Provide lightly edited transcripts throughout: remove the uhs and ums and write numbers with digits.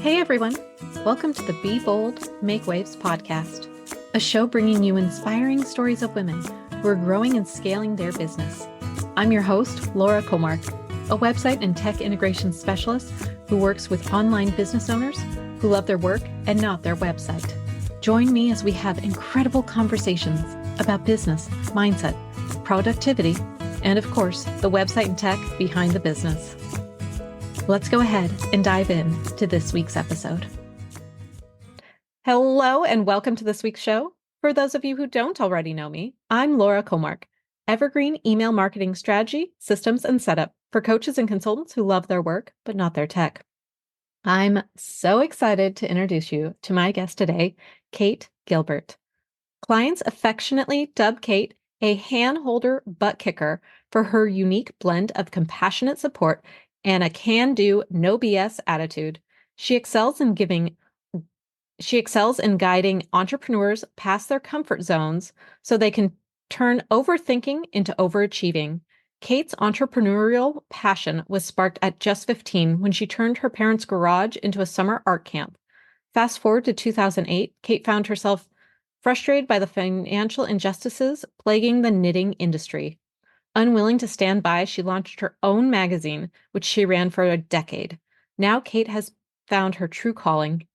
Hey everyone, welcome to the Be Bold, Make Waves podcast, a show bringing you inspiring stories of women who are growing and scaling their business. I'm your host, Laura Comark, a website and tech integration specialist who works with online business owners who love their work and not their website. Join me as we have incredible conversations about business, mindset, productivity, and of course, the website and tech behind the business. Let's go ahead and dive in to this week's episode. Hello and welcome to this week's show. For those of you who don't already know me, I'm Laura Comark, Evergreen Email Marketing Strategy, Systems, and Setup for coaches and consultants who love their work, but not their tech. I'm so excited to introduce you to my guest today, Kate Gilbert. Clients affectionately dub Kate a hand-holder butt kicker for her unique blend of compassionate support and a can-do, no BS attitude. She excels in guiding entrepreneurs past their comfort zones so they can turn overthinking into overachieving. Kate's entrepreneurial passion was sparked at just 15 when she turned her parents' garage into a summer art camp. Fast forward to 2008, Kate found herself frustrated by the financial injustices plaguing the knitting industry. Unwilling to stand by, she launched her own magazine, which she ran for a decade. Now Kate has found her true calling,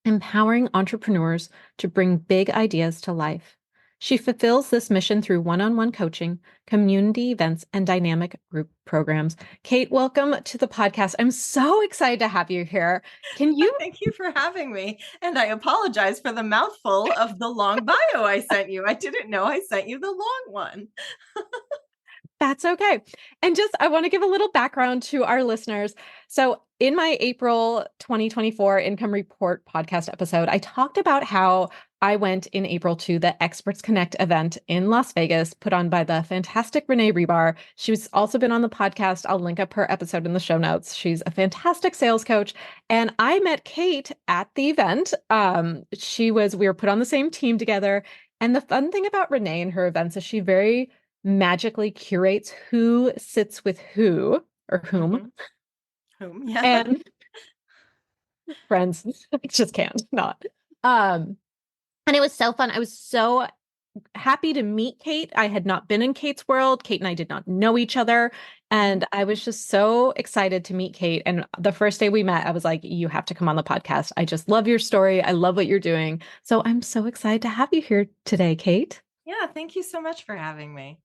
empowering entrepreneurs to bring big ideas to life. She fulfills this mission through one-on-one coaching, community events, and dynamic group programs. Kate, welcome to the podcast. I'm so excited to have you here. Can you? Thank you for having me. And I apologize for the mouthful of the long bio I sent you. I didn't know I sent you the long one. That's okay. And I want to give a little background to our listeners. So in my April 2024 Income Report podcast episode, I talked about how I went in April to the Experts Connect event in Las Vegas, put on by the fantastic Renee Rebar. She's also been on the podcast. I'll link up her episode in the show notes. She's a fantastic sales coach. And I met Kate at the event. We were put on the same team together. And the fun thing about Renee and her events is she very magically curates who sits with who or whom. Mm-hmm. Whom, yeah. And friends, just can't not. And it was so fun. I was so happy to meet Kate. I had not been in Kate's world. Kate and I did not know each other. And I was just so excited to meet Kate. And the first day we met, I was like, you have to come on the podcast. I just love your story. I love what you're doing. So I'm so excited to have you here today, Kate. Yeah, thank you so much for having me.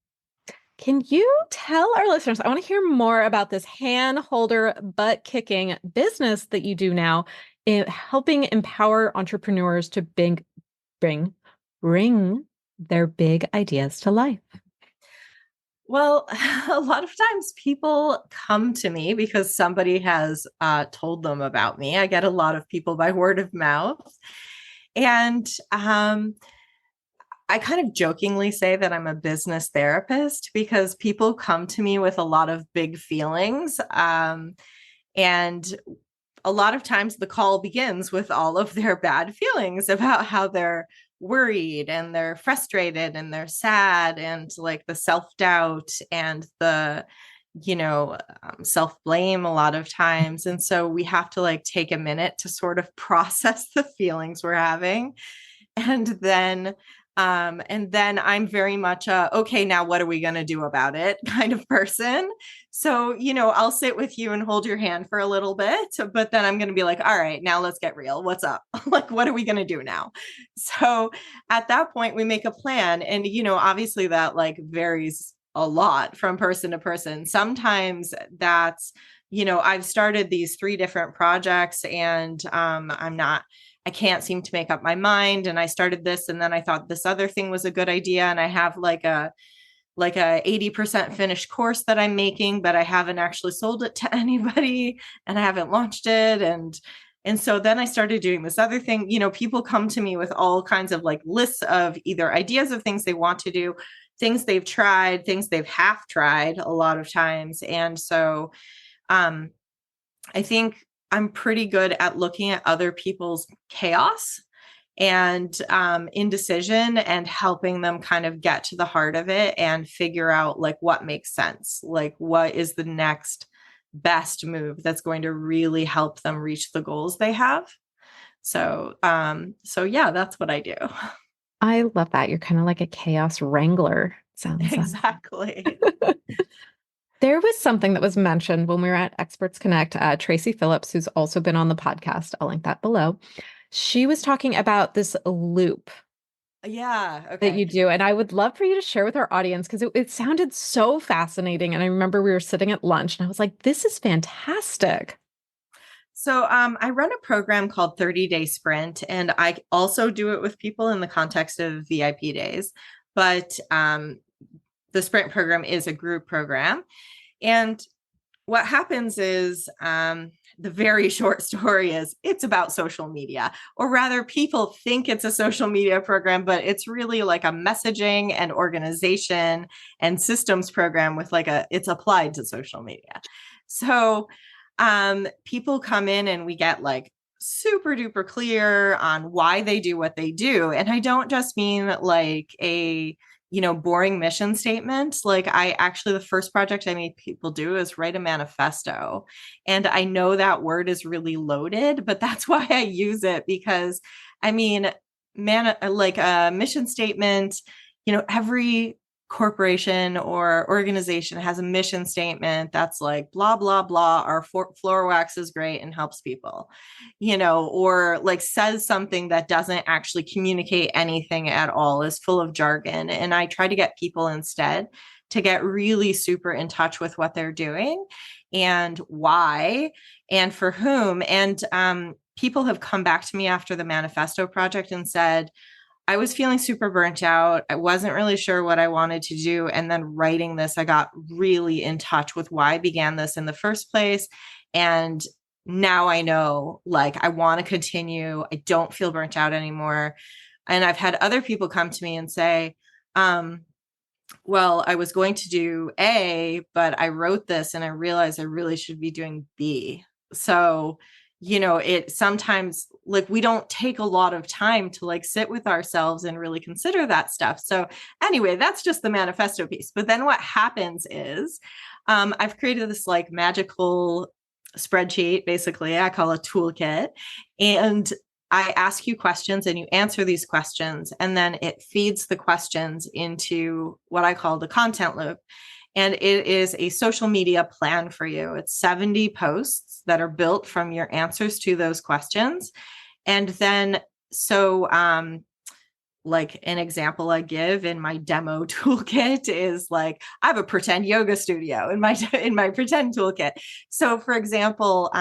Can you tell our listeners, I want to hear more about this hand-holder, butt-kicking business that you do now in helping empower entrepreneurs to bring their big ideas to life? Well, a lot of times people come to me because somebody has told them about me. I get a lot of people by word of mouth. And I kind of jokingly say that I'm a business therapist because people come to me with a lot of big feelings. And a lot of times the call begins with all of their bad feelings about how they're worried and they're frustrated and they're sad and like the self-doubt and the self-blame a lot of times. And so we have to like take a minute to sort of process the feelings we're having. And then I'm very much okay, now what are we going to do about it kind of person. So, I'll sit with you and hold your hand for a little bit, but then I'm going to be like, all right, now let's get real. What's up? Like, what are we going to do now? So at that point, we make a plan. And, obviously that like varies a lot from person to person. Sometimes that's, I've started these 3 different projects and I can't seem to make up my mind. And I started this, and then I thought this other thing was a good idea. And I have like a 80% finished course that I'm making, but I haven't actually sold it to anybody and I haven't launched it. And so then I started doing this other thing. People come to me with all kinds of like lists of either ideas of things they want to do, things they've tried, things they've half tried a lot of times. And so I think I'm pretty good at looking at other people's chaos and indecision and helping them kind of get to the heart of it and figure out like what makes sense, like what is the next best move that's going to really help them reach the goals they have. So yeah, that's what I do. I love that. You're kind of like a chaos wrangler. Sounds Exactly. There was something that was mentioned when we were at Experts Connect. Tracy Phillips, who's also been on the podcast, I'll link that below. She was talking about this loop Yeah. that Okay. you do. And I would love for you to share with our audience because it sounded so fascinating. And I remember we were sitting at lunch and I was like, this is fantastic. So I run a program called 30 Day Sprint, and I also do it with people in the context of VIP days. But the sprint program is a group program. And what happens is the very short story is it's about social media, or rather, people think it's a social media program, but it's really like a messaging and organization and systems program with it's applied to social media. So people come in and we get like super duper clear on why they do what they do. And I don't just mean like a boring mission statement. Like I actually, the first project I made people do is write a manifesto. And I know that word is really loaded, but that's why I use it because I mean, like a mission statement, every corporation or organization has a mission statement that's like blah blah blah, our floor wax is great and helps people, or like says something that doesn't actually communicate anything at all, is full of jargon. And I try to get people instead to get really super in touch with what they're doing and why and for whom. And people have come back to me after the manifesto project and said, I was feeling super burnt out. I wasn't really sure what I wanted to do. And then writing this, I got really in touch with why I began this in the first place. And now I know, like, I want to continue. I don't feel burnt out anymore. And I've had other people come to me and say, well, I was going to do A, but I wrote this and I realized I really should be doing B. So, it sometimes like we don't take a lot of time to like sit with ourselves and really consider that stuff. So, anyway, that's just the manifesto piece. But then what happens is I've created this like magical spreadsheet, basically, I call a toolkit. And I ask you questions and you answer these questions, and then it feeds the questions into what I call the content loop. And it is a social media plan for you. It's 70 posts that are built from your answers to those questions. And then, so, like an example I give in my demo toolkit is like, I have a pretend yoga studio in my pretend toolkit. So for example,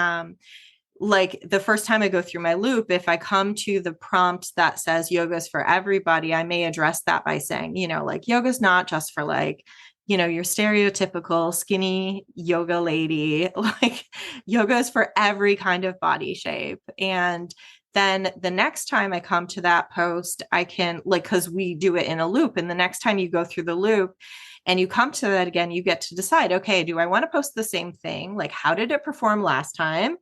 like the first time I go through my loop, if I come to the prompt that says yoga's for everybody, I may address that by saying, like yoga's not just for like, your stereotypical skinny yoga lady. Like yoga is for every kind of body shape. And then the next time I come to that post, I can like, because we do it in a loop. And the next time you go through the loop, and you come to that again, you get to decide, okay, do I want to post the same thing? Like, how did it perform last time?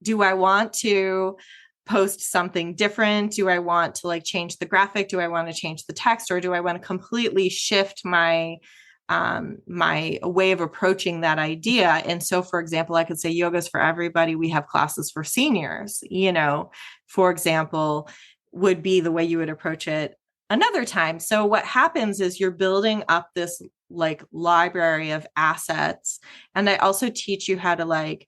Do I want to post something different? Do I want to like change the graphic? Do I want to change the text? Or do I want to completely shift my my way of approaching that idea? And so, for example, I could say yoga's for everybody. We have classes for seniors, for example, would be the way you would approach it another time. So what happens is you're building up this like library of assets. And I also teach you how to like,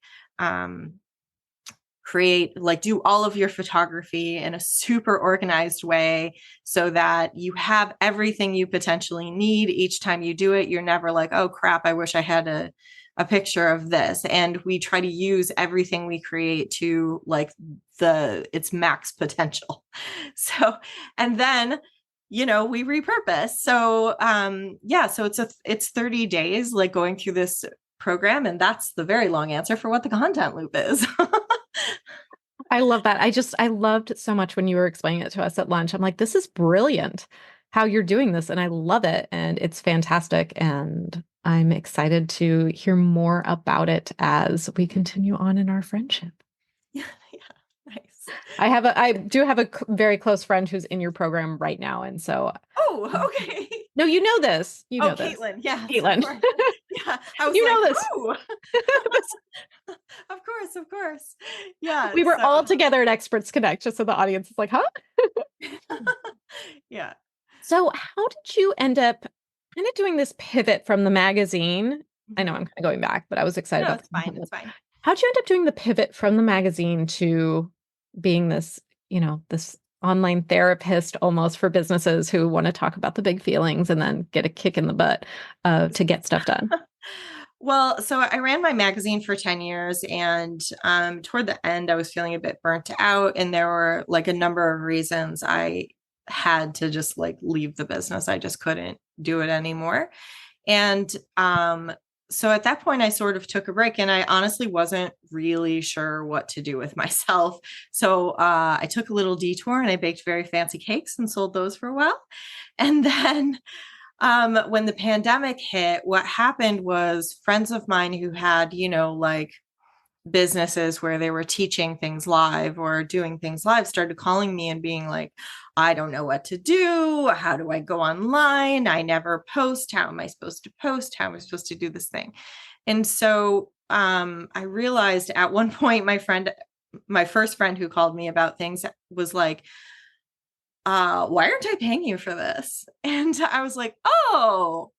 create, like do all of your photography in a super organized way so that you have everything you potentially need each time you do it. You're never like, oh crap, I wish I had a picture of this. And we try to use everything we create to like its max potential. So, and then we repurpose. So yeah, so it's 30 days like going through this program, and that's the very long answer for what the content loop is. I love that. I loved so much when you were explaining it to us at lunch. I'm like, this is brilliant how you're doing this. And I love it. And it's fantastic. And I'm excited to hear more about it as we continue on in our friendship. Yeah, nice. I do have a very close friend who's in your program right now. And so Oh, okay. No, you know this. You Oh, know this. Caitlin. Yes, of Caitlin. course. Yeah. I was You like, know this. who? Of course, of course. Yeah. We were So, all together at Experts Connect, just so the audience is like, huh? yeah. So, how did you end up kind of doing this pivot from the magazine? I know Mhm. I'm kind of going back, but I was excited No, about it's fine. the It's fine. how'd you end up doing the pivot from the magazine to being this, this online therapist almost for businesses who want to talk about the big feelings and then get a kick in the butt to get stuff done? Well, so I ran my magazine for 10 years, and toward the end, I was feeling a bit burnt out. And there were like a number of reasons I had to just like leave the business. I just couldn't do it anymore. And so at that point, I sort of took a break, and I honestly wasn't really sure what to do with myself. So I took a little detour and I baked very fancy cakes and sold those for a while. And then when the pandemic hit, what happened was friends of mine who had, like businesses where they were teaching things live or doing things live started calling me and being like, I don't know what to do. How do I go online? I never post. How am I supposed to post? How am I supposed to do this thing? And so I realized at one point, my first friend who called me about things was like, why aren't I paying you for this? And I was like, oh,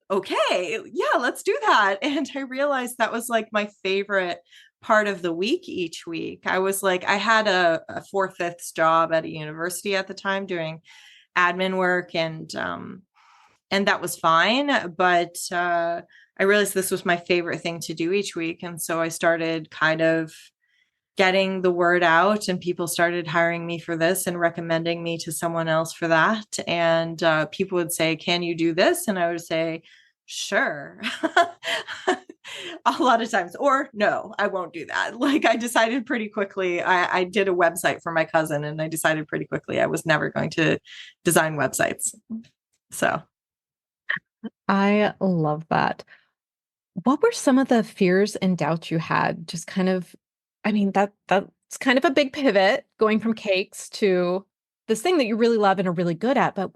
okay, yeah, let's do that. And I realized that was like my favorite part of the week each week. I was like, I had a four fifths job at a university at the time doing admin work, and that was fine. But I realized this was my favorite thing to do each week. And so I started kind of getting the word out, and people started hiring me for this and recommending me to someone else for that. And people would say, can you do this? And I would say, sure. A lot of times, or no, I won't do that. Like I decided pretty quickly, I did a website for my cousin, and I decided pretty quickly I was never going to design websites. So I love that. What were some of the fears and doubts you had? Just kind of, I mean, that's kind of a big pivot going from cakes to this thing that you really love and are really good at, but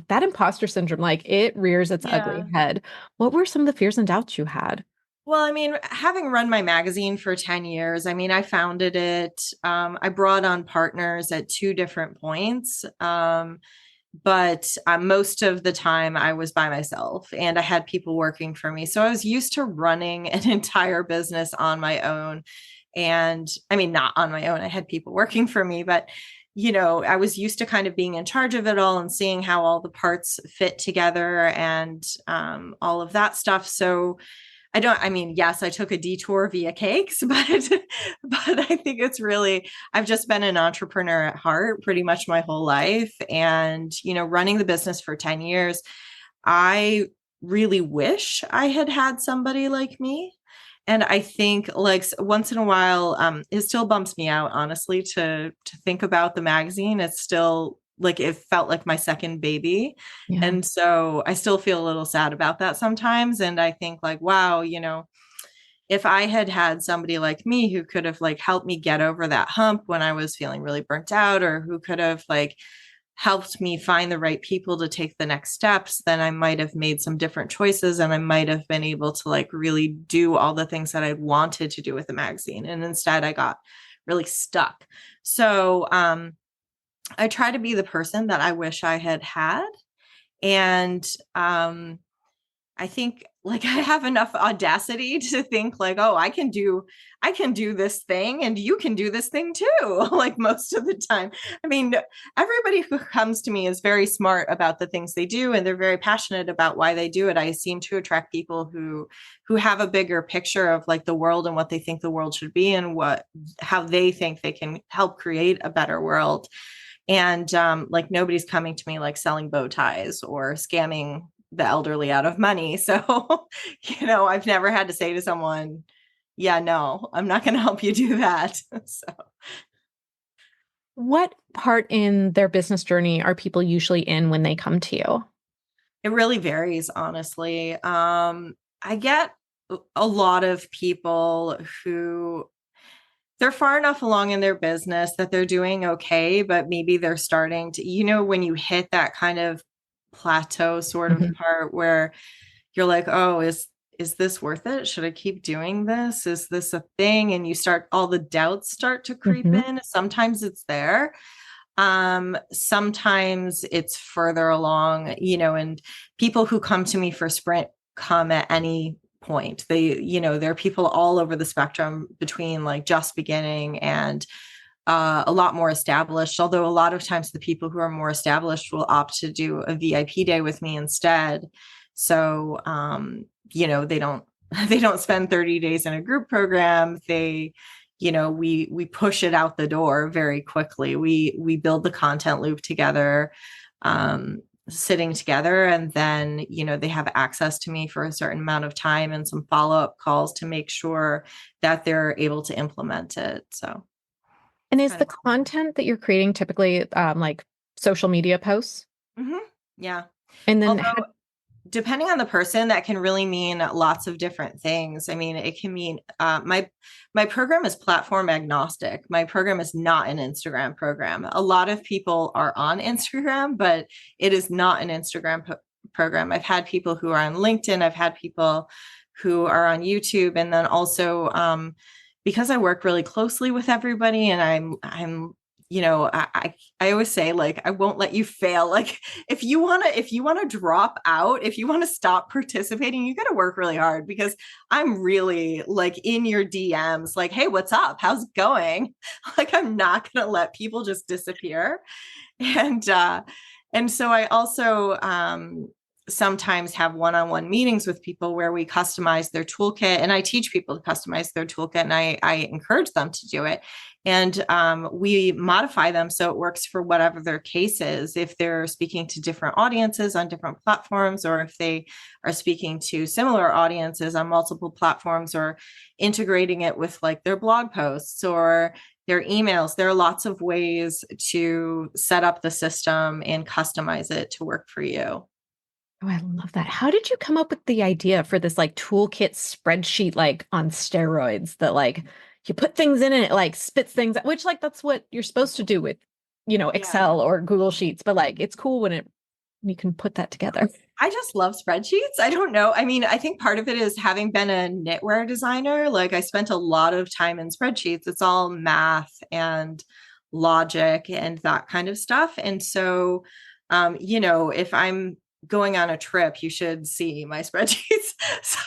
that imposter syndrome, like it rears its ugly yeah. head. What were some of the fears and doubts you had? Well, I mean, having run my magazine for 10 years, I mean, I founded it. I brought on partners at two different points. But most of the time I was by myself and I had people working for me. So I was used to running an entire business on my own. And I mean, not on my own, I had people working for me, but I was used to kind of being in charge of it all and seeing how all the parts fit together and all of that stuff. So I mean, yes, I took a detour via cakes, but I think it's really, I've just been an entrepreneur at heart pretty much my whole life. And, running the business for 10 years, I really wish I had had somebody like me. And I think like once in a while, it still bumps me out, honestly, to think about the magazine. It's still like it felt like my second baby. Yeah. And so I still feel a little sad about that sometimes. And I think like, wow, if I had had somebody like me who could have like helped me get over that hump when I was feeling really burnt out, or who could have like helped me find the right people to take the next steps, then I might have made some different choices and I might have been able to like really do all the things that I wanted to do with the magazine. And instead I got really stuck. So I try to be the person that I wish I had had. And I think like I have enough audacity to think like, oh, I can do this thing and you can do this thing too, like most of the time. I mean, everybody who comes to me is very smart about the things they do and they're very passionate about why they do it. I seem to attract people who have a bigger picture of like the world and what they think the world should be and how they think they can help create a better world. And like nobody's coming to me like selling bow ties or scamming the elderly out of money. So, I've never had to say to someone, yeah, no, I'm not going to help you do that. So What part in their business journey are people usually in when they come to you? it really varies, honestly. I get a lot of people who they're far enough along in their business that they're doing okay, but maybe they're starting to, when you hit that kind of plateau sort of Mhm. part where you're like, oh, is this worth it? Should I keep doing this? Is this a thing? And you start, all the doubts start to creep Mhm. in. Sometimes it's there. Sometimes it's further along, and people who come to me for sprint come at any point. There are people all over the spectrum between like just beginning and a lot more established. Although a lot of times the people who are more established will opt to do a VIP day with me instead. So, they don't they don't spend 30 days in a group program. We push it out the door very quickly. We build the content loop together, sitting together, and then they have access to me for a certain amount of time and some follow-up calls to make sure that they're able to implement it. So And it's is kind the of cool. content that you're creating typically like social media posts? Mm-hmm. Yeah. And then Although, depending on the person, that can really mean lots of different things. I mean, it can mean my program is platform agnostic. My program is not an Instagram program. A lot of people are on Instagram, but it is not an Instagram program. I've had people who are on LinkedIn. I've had people who are on YouTube, and then also because I work really closely with everybody, and I'm I always say, like, I won't let you fail. Like, if you want to drop out, if you want to stop participating, you got to work really hard, because I'm really like in your DMs, like, hey, what's up? How's it going? Like, I'm not going to let people just disappear. And so I also sometimes have one-on-one meetings with people where we customize their toolkit, and I teach people to customize their toolkit, and I encourage them to do it. And we modify them so it works for whatever their case is. If they're speaking to different audiences on different platforms, or if they are speaking to similar audiences on multiple platforms, or integrating it with like their blog posts or their emails, there are lots of ways to set up the system and customize it to work for you. oh, I love that. How did you come up with the idea for this like toolkit spreadsheet, like on steroids, that like you put things in and it like spits things out, which like that's what you're supposed to do with, Yeah. Excel or Google Sheets, but like it's cool when you can put that together. I just love spreadsheets. I don't know. I mean, I think part of it is having been a knitwear designer. Like, I spent a lot of time in spreadsheets. It's all math and logic and that kind of stuff. And so, if I'm going on a trip, you should see my spreadsheets. So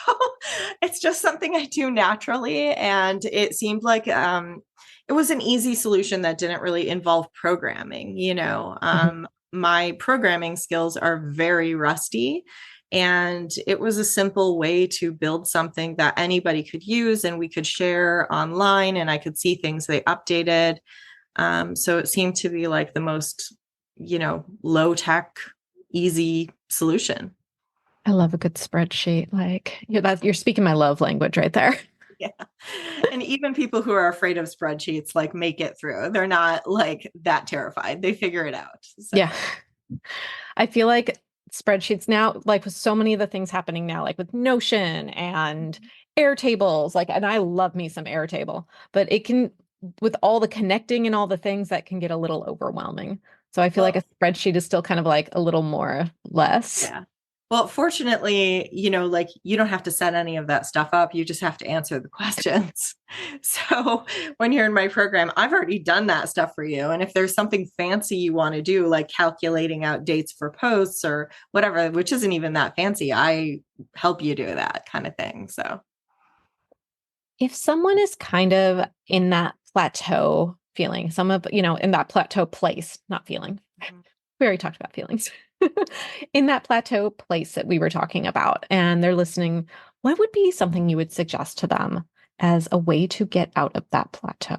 it's just something I do naturally. And it seemed like it was an easy solution that didn't really involve programming. Mhm. My programming skills are very rusty. And it was a simple way to build something that anybody could use and we could share online, and I could see things they updated. So it seemed to be like the most, low tech, easy solution. I love a good spreadsheet. Like you're speaking my love language right there. Yeah. And even people who are afraid of spreadsheets like make it through. They're not like that terrified. They figure it out. So, Yeah. I feel like spreadsheets now, like with so many of the things happening now, like with Notion and Airtables, like, and I love me some Airtable, but it can, with all the connecting and all the things, that can get a little overwhelming. So I feel like well, a spreadsheet is still kind of like a little more less. yeah. Well, fortunately, like, you don't have to set any of that stuff up. You just have to answer the questions. So when you're in my program, I've already done that stuff for you. And if there's something fancy you want to do, like calculating out dates for posts or whatever, which isn't even that fancy, I help you do that kind of thing. So, If someone is kind of in that plateau feeling, some of, in that plateau place, not feeling, we already talked about feelings, in that plateau place that we were talking about, and they're listening, what would be something you would suggest to them as a way to get out of that plateau?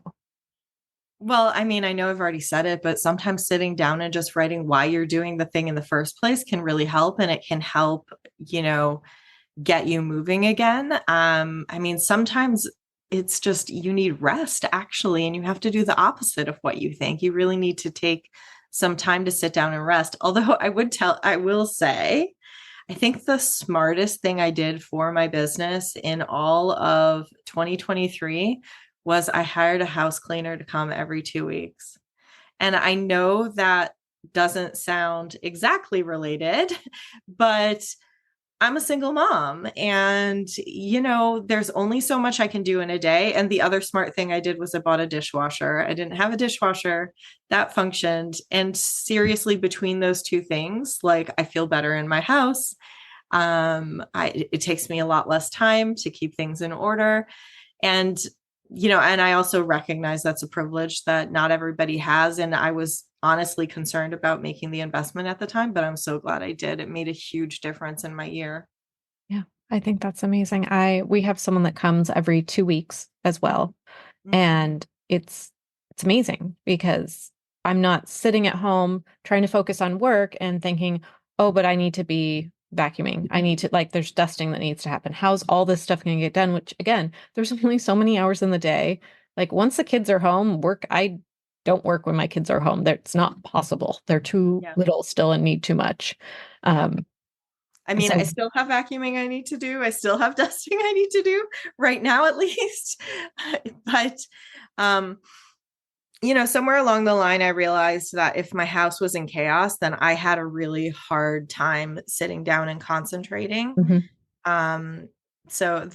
well, I mean, I know I've already said it, but sometimes sitting down and just writing why you're doing the thing in the first place can really help. And it can help, get you moving again. I mean, sometimes it's just you need rest, actually, and you have to do the opposite of what you think. You really need to take some time to sit down and rest. Although I will say, I think the smartest thing I did for my business in all of 2023 was I hired a house cleaner to come every 2 weeks. And I know that doesn't sound exactly related, but I'm a single mom and, there's only so much I can do in a day. And the other smart thing I did was I bought a dishwasher. I didn't have a dishwasher that functioned. And seriously, between those two things, like I feel better in my house. It takes me a lot less time to keep things in order. And, and I also recognize that's a privilege that not everybody has. And I was honestly concerned about making the investment at the time, but I'm so glad I did. It made a huge difference in my year. Yeah, I think that's amazing. We have someone that comes every 2 weeks as well. Mm-hmm. And it's amazing because I'm not sitting at home trying to focus on work and thinking, oh, but I need to be vacuuming. I need to like there's dusting that needs to happen. How's all this stuff going to get done? Which again, there's only so many hours in the day. Like once the kids are home, I don't work when my kids are home. It's not possible. They're too Yeah. little still and need too much. Yeah. Um, I mean, I so still have vacuuming I need to do. I still have dusting I need to do right now, at least. But, um, somewhere along the line, I realized that if my house was in chaos, then I had a really hard time sitting down and concentrating. mhm, Um, so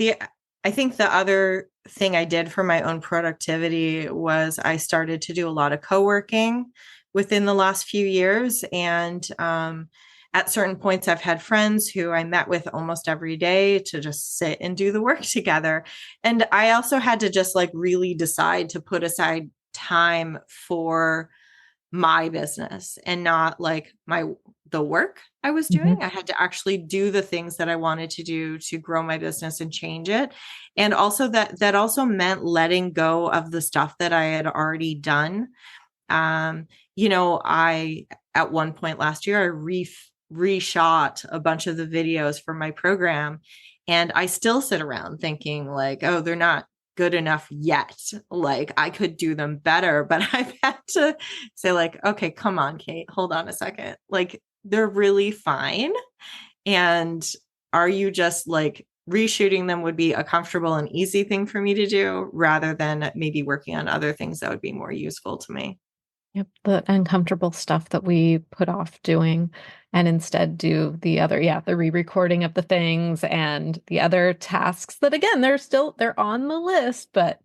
I think the other thing I did for my own productivity was I started to do a lot of co-working within the last few years. And at certain points, I've had friends who I met with almost every day to just sit and do the work together. And I also had to just like really decide to put aside time for my business and not like the work I was doing. mhm, I had to actually do the things that I wanted to do to grow my business and change it. And also that also meant letting go of the stuff that I had already done. I at one point last year I reshot a bunch of the videos for my program, and I still sit around thinking like, oh, they're not good enough yet. Like I could do them better, but I've had to say like, okay, come on, Kate, hold on a second. Like they're really fine. And are you just like reshooting them would be a comfortable and easy thing for me to do rather than maybe working on other things that would be more useful to me? yep, the uncomfortable stuff that we put off doing and instead do the re-recording of the things and the other tasks that again, they're on the list, but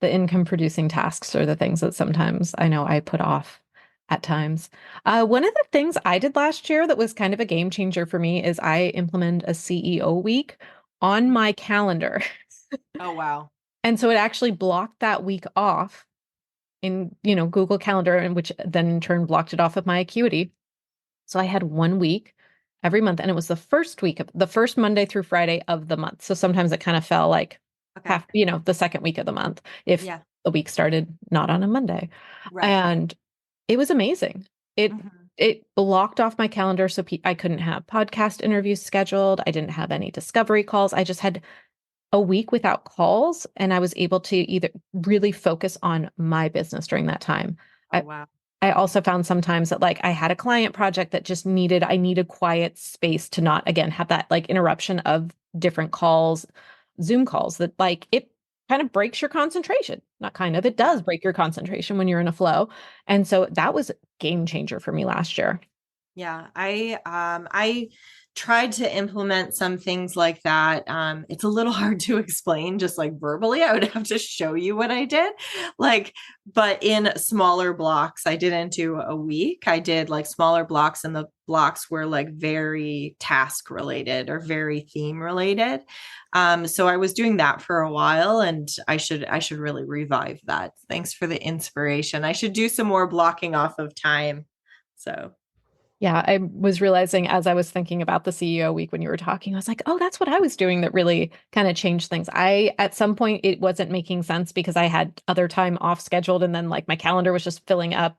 the income producing tasks are the things that sometimes I know I put off at times. One of the things I did last year that was kind of a game changer for me is I implemented a CEO week on my calendar. Oh, wow. And so it actually blocked that week off in, Google Calendar, and which then in turn blocked it off of my Acuity. So I had 1 week every month, and it was the first Monday through Friday of the month. So sometimes it kind of fell like Okay. the second week of the month if Yeah. the week started not on a Monday. Right. And it was amazing. It Mhm. it blocked off my calendar so I couldn't have podcast interviews scheduled. I didn't have any discovery calls. I just had a week without calls, and I was able to either really focus on my business during that time. Oh, I wow. I also found sometimes that like I had a client project that just I needed quiet space to not again have that like interruption of different calls, Zoom calls that like it kind of breaks your concentration. Not kind of, it Yeah. does break your concentration when you're in a flow. And so that was a game changer for me last year. Yeah, I tried to implement some things like that. It's a little hard to explain just like verbally. I would have to show you what I did. Like, but in smaller blocks, I didn't do a week. I did like smaller blocks, and the blocks were like very task related or very theme related. So I was doing that for a while, and I should really revive that. Thanks for the inspiration. I should do some more blocking off of time. So Yeah, I was realizing as I was thinking about the CEO week when you were talking, I was like, oh, that's what I was doing that really kind of changed things. At some point, it wasn't making sense because I had other time off scheduled and then like my calendar was just filling up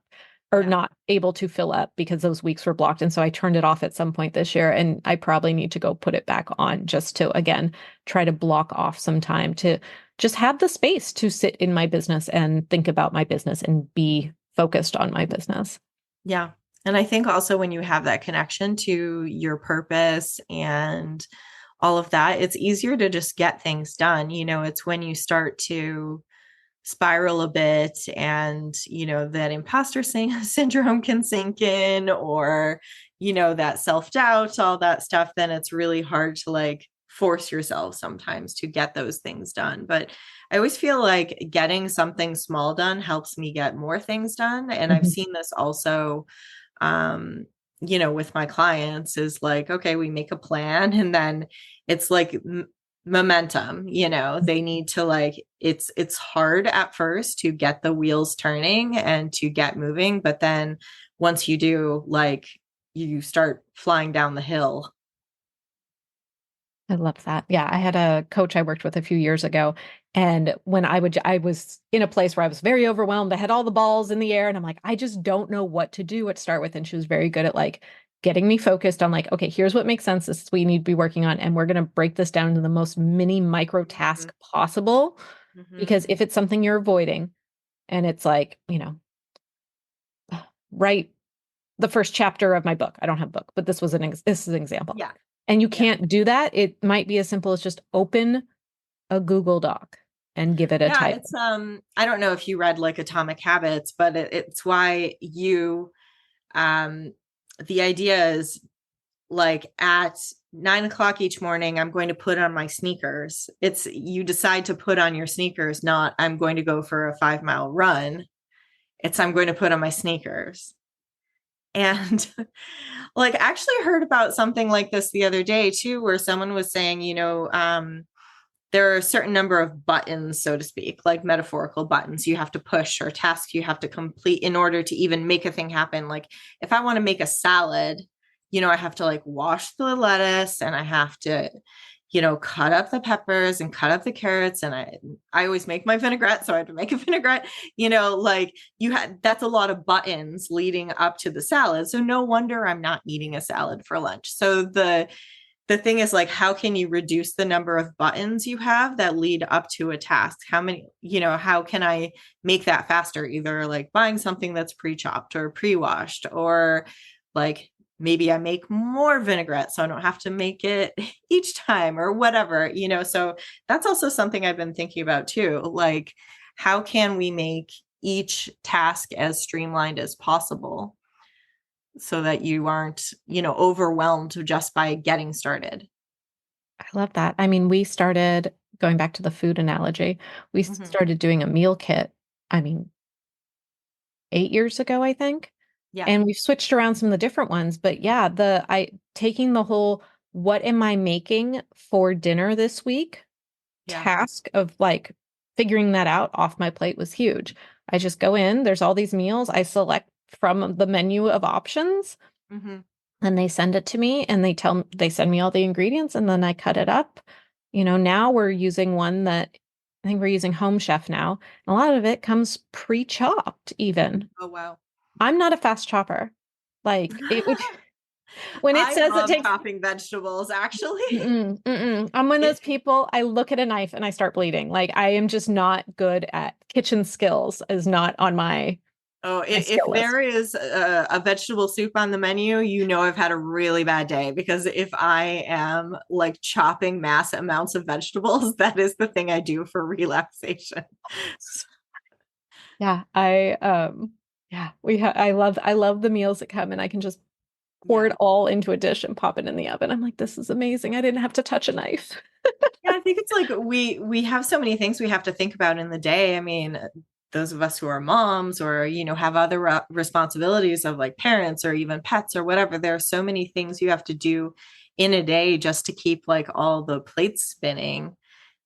or yeah. not able to fill up because those weeks were blocked. And so I turned it off at some point this year. And I probably need to go put it back on just to, again, try to block off some time to just have the space to sit in my business and think about my business and be focused on my business. Yeah. And I think also when you have that connection to your purpose and all of that, it's easier to just get things done. It's when you start to spiral a bit, and that imposter syndrome can sink in, or that self-doubt, all that stuff, then it's really hard to like force yourself sometimes to get those things done. But I always feel like getting something small done helps me get more things done. And I've Mhm. seen this also, um, with my clients, is like, okay, we make a plan, and then it's like momentum. They need to like, it's hard at first to get the wheels turning and to get moving, but then once you do, like, you start flying down the hill. I love that. Yeah, I had a coach I worked with a few years ago, and when I was in a place where I was very overwhelmed. I had all the balls in the air, and I'm like, I just don't know what to do, what to start with. And she was very good at like getting me focused on like, okay, here's what makes sense. This is what you need to be working on, and we're going to break this down into the most mini micro Mm-hmm. task possible. Mm-hmm. Because if it's something you're avoiding, and it's like, write the first chapter of my book. I don't have a book, but this is an example. Yeah. And you Yeah. can't do that. It might be as simple as just open a Google Doc and give it a Yeah, title. it's I don't know if you read like Atomic Habits, but it's why um the idea is like at 9 o'clock each morning, I'm going to put on my sneakers. It's, you decide to put on your sneakers, not I'm going to go for a 5 mile run. It's I'm going to put on my sneakers. And like, actually heard about something like this the other day too, where someone was saying, there are a certain number of buttons, so to speak, like metaphorical buttons you have to push, or tasks you have to complete in order to even make a thing happen. Like if I want to make a salad, I have to like wash the lettuce, and I have to, cut up the peppers and cut up the carrots. And I always make my vinaigrette. So I have to make a vinaigrette, like that's a lot of buttons leading up to the salad. So no wonder I'm not eating a salad for lunch. So the thing is like, how can you reduce the number of buttons you have that lead up to a task? How many, how can I make that faster? Either like buying something that's pre-chopped or pre-washed, or like maybe I make more vinaigrette so I don't have to make it each time, or whatever, so that's also something I've been thinking about too. Like, how can we make each task as streamlined as possible so that you aren't, overwhelmed just by getting started? I love that. I mean, we started going back to the food analogy. We Mm-hmm. started doing a meal kit. I mean, 8 years ago, I think. Yeah. And we've switched around some of the different ones, but yeah, the I taking the whole what am I making for dinner this week Yeah. task of like figuring that out off my plate was huge. I just go in, there's all these meals, I select from the menu of options, Mm-hmm. and they send it to me, and they send me all the ingredients, and then I cut it up. Now we're using one that I think we're using Home Chef now. And a lot of it comes pre-chopped even. Oh, wow. I'm not a fast chopper. Like it would when it I says it love takes chopping vegetables, actually. mm-mm, mm-mm. I'm one of those It, people, I look at a knife and I start bleeding. Like I am just not good at kitchen skills is not on my if skill there list. is a vegetable soup on the menu, I've had a really bad day, because if I am like chopping mass amounts of vegetables, that is the thing I do for relaxation. Yeah, yeah, I love the meals that come and I can just pour it Yeah. all into a dish and pop it in the oven. I'm like, this is amazing. I didn't have to touch a knife. Yeah, I think it's like we have so many things we have to think about in the day. I mean, those of us who are moms, or have other responsibilities of like parents or even pets or whatever, there are so many things you have to do in a day just to keep like all the plates spinning.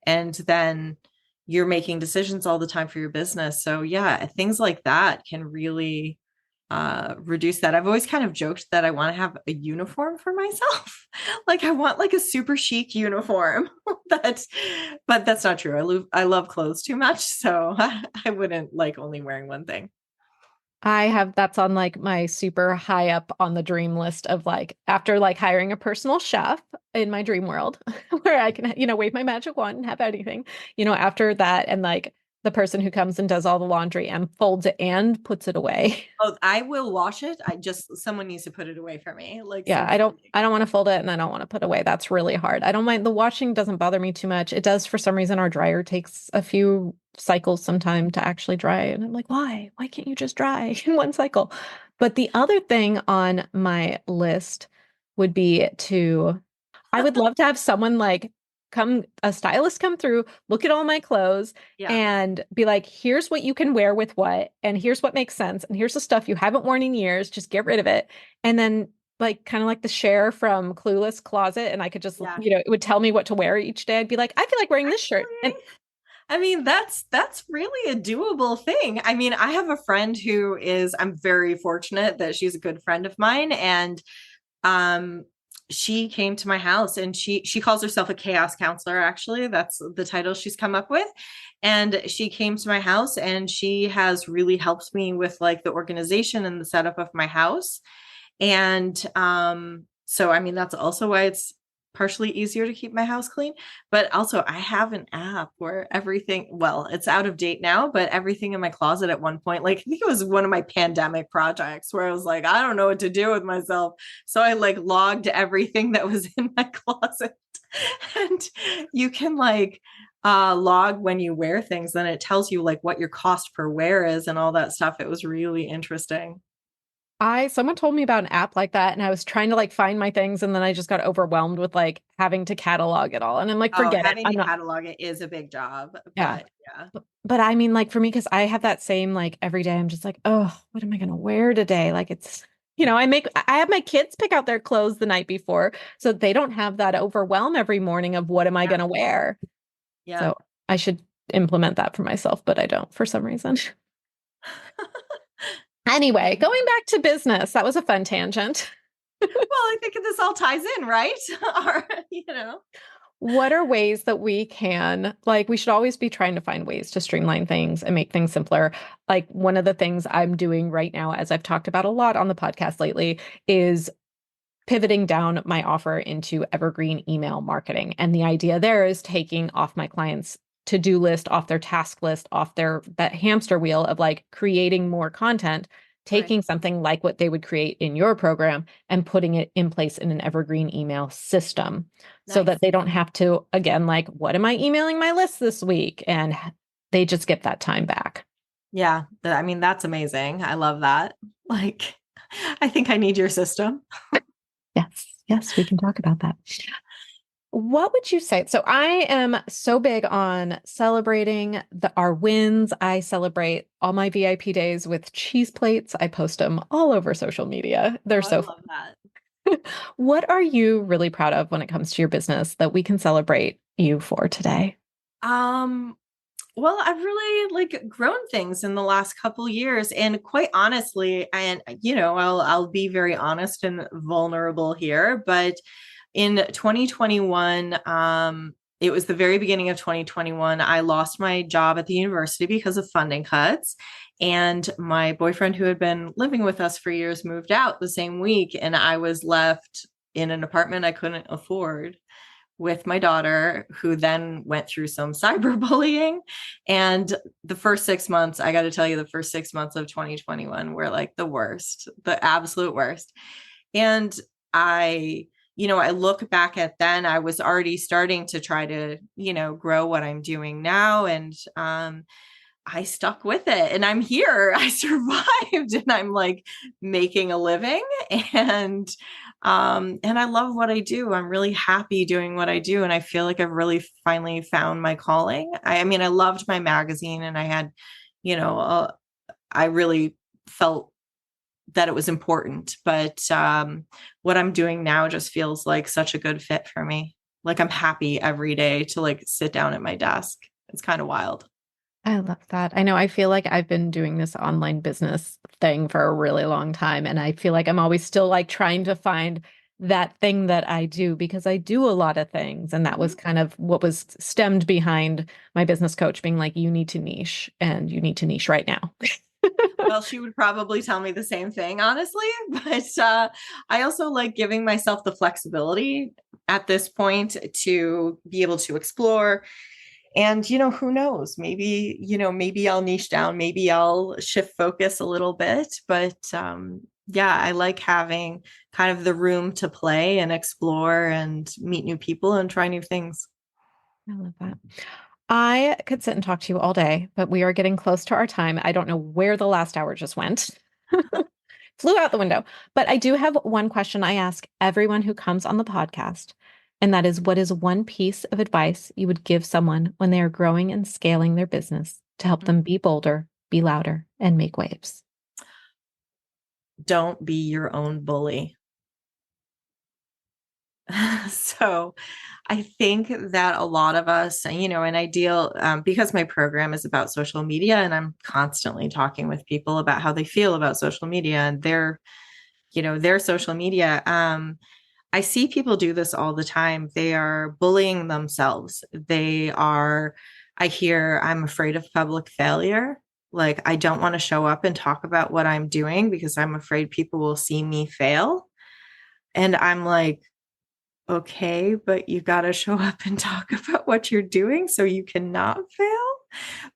And then you're making decisions all the time for your business. So yeah, things like that can really reduce that. I've always kind of joked that I want to have a uniform for myself. Like I want like a super chic uniform. That's but that's not true. I love clothes too much, so I wouldn't like only wearing one thing. I have that's on like my super high up on the dream list of like after like hiring a personal chef in my dream world where I can, wave my magic wand and have anything, after that and like the person who comes and does all the laundry and folds it and puts it away. Oh, I will wash it. I just, someone needs to put it away for me. Like Yeah, I don't sincerely. I don't want to fold it and I don't want to put away. That's really hard. I don't mind the washing doesn't bother me too much. It does for some reason our dryer takes a few cycles some time to actually dry. And I'm like, why? Why can't you just dry in one cycle? But the other thing on my list would be I would love to have someone like a stylist come through, look at all my clothes Yeah. and be like, here's what you can wear with what, and here's what makes sense. And here's the stuff you haven't worn in years. Just get rid of it. And then like kind of like the Cher from Clueless closet. And I could just, Yeah. it would tell me what to wear each day. I'd be like, I feel like wearing this shirt. And Actually, I mean, that's really a doable thing. I mean, I have a friend I'm very fortunate that she's a good friend of mine, and um she came to my house, and she calls herself a chaos counselor. Actually, that's the title she's come up with. And she came to my house, and she has really helped me with like the organization and the setup of my house. And so I mean, that's also why it's partially easier to keep my house clean. But also I have an app where everything, well, it's out of date now, but everything in my closet at one point, like I think it was one of my pandemic projects where I was like, I don't know what to do with myself. So I like logged everything that was in my closet. And you can like log when you wear things, then it tells you like what your cost per wear is and all that stuff. It was really interesting. someone told me about an app like that, and I was trying to like find my things, and then I just got overwhelmed with like having to catalog it all. And I'm like, Oh, forget it. having I'm to not, catalog it is a big job, yeah. but yeah. But I mean, like for me, because I have that same like every day, I'm just like, oh, what am I gonna wear today? Like it's, I have my kids pick out their clothes the night before, so they don't have that overwhelm every morning of what am I Yeah. gonna wear. Yeah. So I should implement that for myself, but I don't for some reason. Anyway, going back to business, that was a fun tangent. Well, I think this all ties in, right? Or, What are ways that we can, like, we should always be trying to find ways to streamline things and make things simpler. Like, one of the things I'm doing right now, as I've talked about a lot on the podcast lately, is pivoting down my offer into evergreen email marketing. And the idea there is taking off my clients' to-do list, off their task list, off that hamster wheel of like creating more content, right. taking something like what they would create in your program and putting it in place in an evergreen email system so that Nice. they don't have to, again, like, what am I emailing my list this week? And they just get that time back. Yeah. I mean, that's amazing. I love that. Like, I think I need your system. Yes, yes, we can talk about that. What would you say? So I am so big on celebrating our wins. I celebrate all my VIP days with cheese plates. I post them all over social media. They're Oh, I so love that. fun. What are you really proud of when it comes to your business that we can celebrate you for today? Um, well, I've really like grown things in the last couple years, and quite honestly, and I'll be very honest and vulnerable here, but in 2021, it was the very beginning of 2021, I lost my job at the university because of funding cuts. And my boyfriend, who had been living with us for years, moved out the same week, and I was left in an apartment I couldn't afford with my daughter, who then went through some cyberbullying. And the first 6 months, I got to tell you, the first 6 months of 2021 were like the worst, the absolute worst. And I look back at then, I was already starting to try to, grow what I'm doing now. And I stuck with it, and I'm here. I survived, and I'm like making a living. And and I love what I do. I'm really happy doing what I do, and I feel like I've really finally found my calling. I mean, I loved my magazine, and I had, you know, I really felt that it was important, but what I'm doing now just feels like such a good fit for me. Like I'm happy every day to like sit down at my desk. It's kind of wild. I love that. I know I feel like I've been doing this online business thing for a really long time. And I feel like I'm always still like trying to find that thing that I do because I do a lot of things. And that was Mhm. kind of what was stemmed behind my business coach being like, you need to niche and you need to niche right now. Well, she would probably tell me the same thing, honestly. But I also like giving myself the flexibility at this point to be able to explore. And, who knows? Maybe I'll niche down, maybe I'll shift focus a little bit. But yeah, I like having kind of the room to play and explore and meet new people and try new things. I love that. I could sit and talk to you all day, but we are getting close to our time. I don't know where the last hour just went. Flew out the window. But I do have one question I ask everyone who comes on the podcast, and that is, what is one piece of advice you would give someone when they are growing and scaling their business to help them be bolder, be louder, and make waves? Don't be your own bully. So I think that a lot of us, and I deal because my program is about social media and I'm constantly talking with people about how they feel about social media and their social media. I see people do this all the time. They are bullying themselves. I hear, I'm afraid of public failure. Like, I don't want to show up and talk about what I'm doing because I'm afraid people will see me fail. And I'm like, okay, but you got to show up and talk about what you're doing so you cannot fail.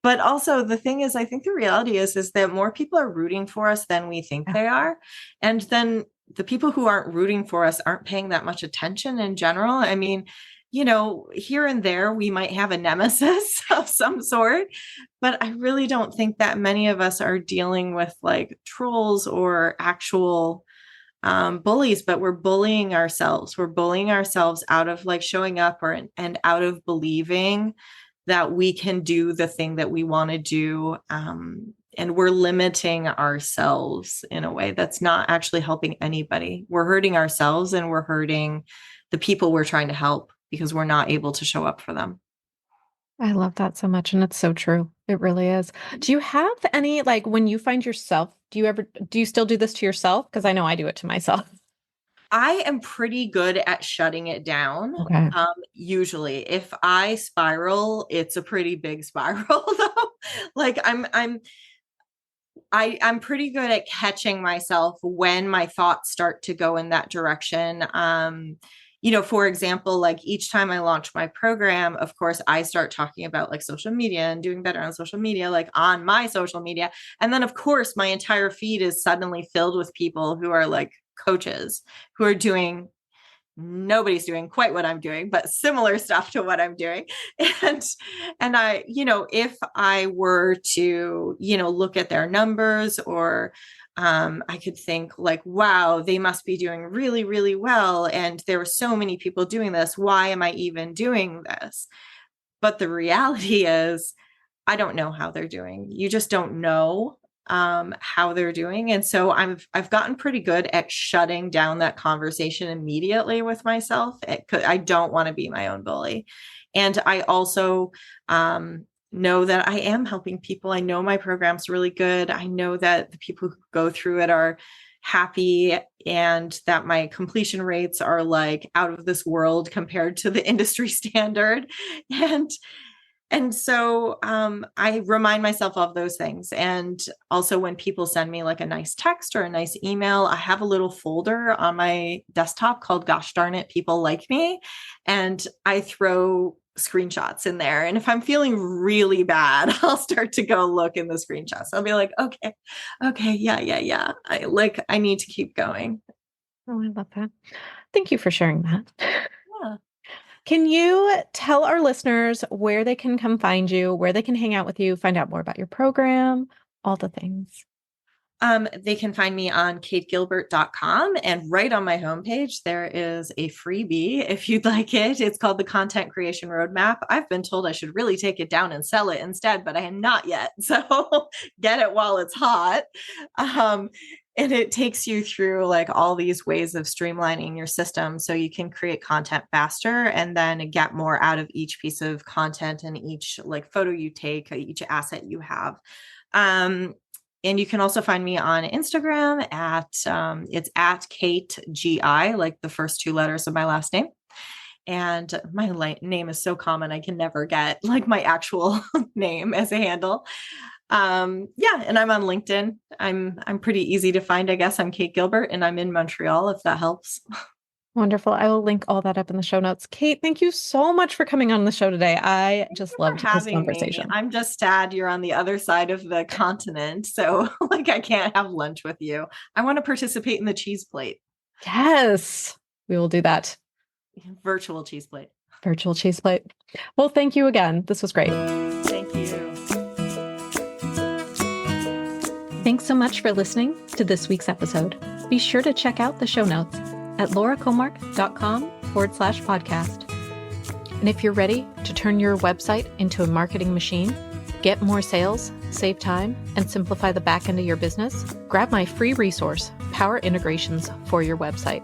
But also the thing is, I think the reality is that more people are rooting for us than we think Yeah. they are. And then the people who aren't rooting for us aren't paying that much attention in general. I mean, here and there we might have a nemesis of some sort, but I really don't think that many of us are dealing with like trolls or actual bullies, but we're bullying ourselves. We're bullying ourselves out of like showing up and out of believing that we can do the thing that we want to do. And we're limiting ourselves in a way that's not actually helping anybody. We're hurting ourselves and we're hurting the people we're trying to help because we're not able to show up for them. I love that so much. And it's so true. It really is. Do you have any, like, when you find yourself, do you still do this to yourself? Because I know I do it to myself. I am pretty good at shutting it down. Okay. Usually, if I spiral, it's a pretty big spiral, though. Like I'm pretty good at catching myself when my thoughts start to go in that direction. For example, like each time I launch my program, of course, I start talking about like social media and doing better on social media, like on my social media. And then, of course, my entire feed is suddenly filled with people who are like coaches who are doing nobody's doing quite what I'm doing, but similar stuff to what I'm doing. And if I were to, look at their numbers or I could think like, wow, they must be doing really, really well. And there were so many people doing this. Why am I even doing this? But the reality is, I don't know how they're doing. You just don't know how they're doing. And so I've gotten pretty good at shutting down that conversation immediately with myself. I don't want to be my own bully. And I also know that I am helping people. I know my program's really good. I know that the people who go through it are happy and that my completion rates are like out of this world compared to the industry standard. And so I remind myself of those things. And also, when people send me like a nice text or a nice email, I have a little folder on my desktop called Gosh Darn It, People Like Me. And I throw screenshots in there. And if I'm feeling really bad, I'll start to go look in the screenshots. I'll be like, okay, yeah. I need to keep going. Oh, I love that. Thank you for sharing that. Yeah. Can you tell our listeners where they can come find you, where they can hang out with you, find out more about your program, all the things? They can find me on kategilbert.com, and right on my homepage, there is a freebie if you'd like it. It's called the Content Creation Roadmap. I've been told I should really take it down and sell it instead, but I am not yet. So get it while it's hot. And it takes you through like all these ways of streamlining your system so you can create content faster and then get more out of each piece of content and each like photo you take, each asset you have. And you can also find me on Instagram it's at Kate GI, like the first two letters of my last name. And my name is so common, I can never get like my actual name as a handle. And I'm on LinkedIn. I'm pretty easy to find, I guess. I'm Kate Gilbert and I'm in Montreal, if that helps. Wonderful. I will link all that up in the show notes. Kate, thank you so much for coming on the show today. I Thank just you for loved this having me. conversation. I'm just sad you're on the other side of the continent. So like I can't have lunch with you. I want to participate in the cheese plate, Yes, we will do that. virtual cheese plate. Virtual cheese plate. Well, thank you again. This was great. Thank you. Thanks so much for listening to this week's episode. Be sure to check out the show notes at lauracomark.com/podcast. And if you're ready to turn your website into a marketing machine, get more sales, save time, and simplify the back end of your business, grab my free resource, Power Integrations for your website.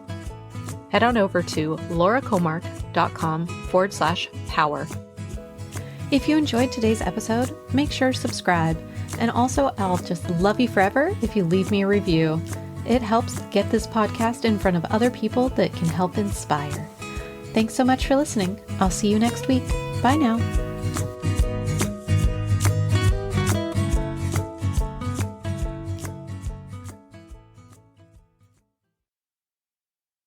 Head on over to lauracomark.com/power. If you enjoyed today's episode, make sure to subscribe. And also, I'll just love you forever if you leave me a review. It helps get this podcast in front of other people that can help inspire. Thanks so much for listening. I'll see you next week. Bye now.